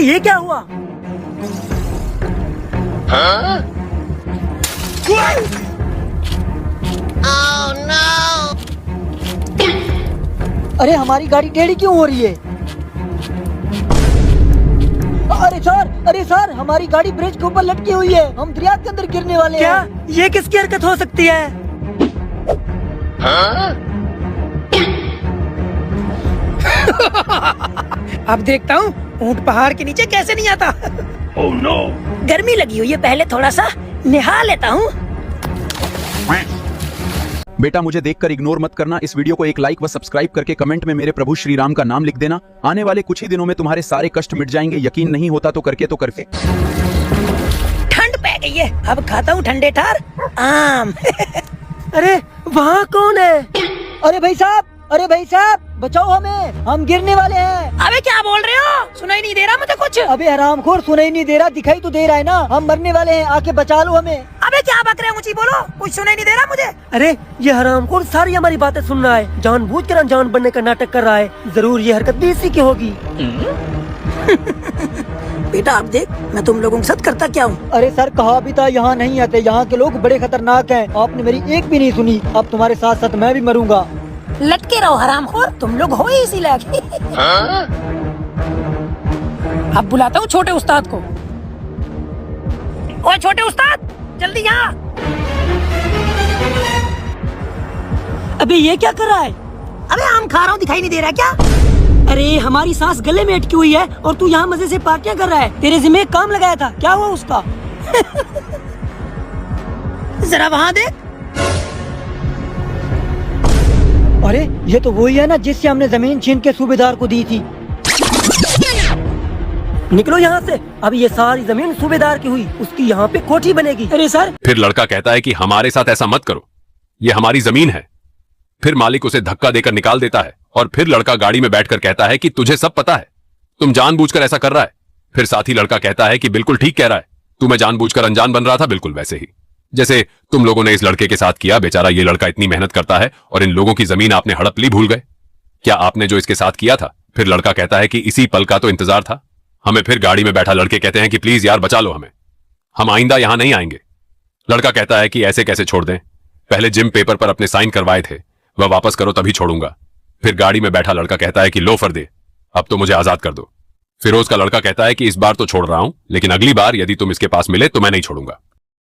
ये क्या हुआ? हाँ? Oh, no! अरे हमारी गाड़ी टेढ़ी क्यों हो रही है? अरे सर हमारी गाड़ी ब्रिज के ऊपर लटकी हुई है। हम दरिया के अंदर गिरने वाले हैं। क्या ये किसकी हरकत हो सकती है? हाँ? अब देखता हूँ ऊंट पहाड़ के नीचे कैसे नहीं आता। Oh, no! गर्मी लगी हुई है, पहले थोड़ा सा नहा लेता हूँ। बेटा मुझे देखकर इग्नोर मत करना। इस वीडियो को एक लाइक व सब्सक्राइब करके कमेंट में मेरे प्रभु श्री राम का नाम लिख देना। आने वाले कुछ ही दिनों में तुम्हारे सारे कष्ट मिट जाएंगे। यकीन नहीं होता तो करके तो करके। ठंड पै गई है, अब खाता हूँ ठंडे ठार आम। अरे वहाँ कौन है? अरे भाई साहब बचाओ हमें, हम गिरने वाले हैं। अबे क्या बोल रहे हो? सुनाई नहीं दे रहा मुझे कुछ। अबे हरामखोर, सुनाई नहीं दे रहा, दिखाई तो दे रहा है ना। हम मरने वाले हैं, आके बचा लो हमें। अबे क्या बक रहे हो? ऊंची बोलो, कुछ सुनाई नहीं दे रहा मुझे। अरे ये हरामखोर सारी हमारी बातें सुन रहा है, जानबूझकर अनजान बनने का नाटक कर रहा है। जरूर ये हरकत भी इसी की होगी। बेटा आप देख मैं तुम लोगों के साथ करता क्या हूँ। अरे सर कहा भी था यहाँ नहीं आते, यहाँ के लोग बड़े खतरनाक हैं। आपने मेरी एक भी नहीं सुनी। अब तुम्हारे साथ साथ मैं भी मरूंगा। लटके रहो हरामखोर, तुम लोग हो ही इसी लायक। हाँ? अब बुलाता हूँ छोटे उस्ताद को। ओए छोटे उस्ताद जल्दी यहाँ। अबे ये क्या कर रहा है? अबे आम खा रहा हूँ, दिखाई नहीं दे रहा क्या? अरे हमारी सांस गले में अटकी हुई है और तू यहाँ मजे से पार्टियां कर रहा है। तेरे जिम्मे एक काम लगाया था, क्या हुआ उसका? जरा वहाँ देख। अरे ये तो वही है ना जिससे हमने जमीन छीन के सूबेदार को दी थी। निकलो यहाँ से, अब ये सारी जमीन सूबेदार की हुई, उसकी यहाँ पे कोठी बनेगी। अरे सर। फिर लड़का कहता है कि हमारे साथ ऐसा मत करो, ये हमारी जमीन है। फिर मालिक उसे धक्का देकर निकाल देता है और फिर लड़का गाड़ी में बैठकर कहता है कि तुझे सब पता है, तुम जानबूझकर ऐसा कर रहा है। फिर साथी लड़का कहता है कि बिल्कुल ठीक कह रहा है, तू मैं जानबूझकर अनजान बन रहा था, बिल्कुल वैसे ही जैसे तुम लोगों ने इस लड़के के साथ किया। बेचारा ये लड़का इतनी मेहनत करता है और इन लोगों की जमीन आपने हड़प ली, भूल गए क्या आपने जो इसके साथ किया था? फिर लड़का कहता है कि इसी पल का तो इंतजार था हमें। फिर गाड़ी में बैठा लड़के कहते हैं कि प्लीज यार बचा लो हमें, हम आइंदा यहां नहीं आएंगे। लड़का कहता है कि ऐसे कैसे छोड़ दें, पहले जिम पेपर पर अपने साइन करवाए थे, वह वापस करो तभी छोड़ूंगा। फिर गाड़ी में बैठा लड़का कहता है कि लो फर्दे, अब तो मुझे आजाद कर दो। फिरोज का लड़का कहता है कि इस बार तो छोड़ रहा हूं, लेकिन अगली बार यदि तुम इसके पास मिले तो मैं नहीं छोड़ूंगा।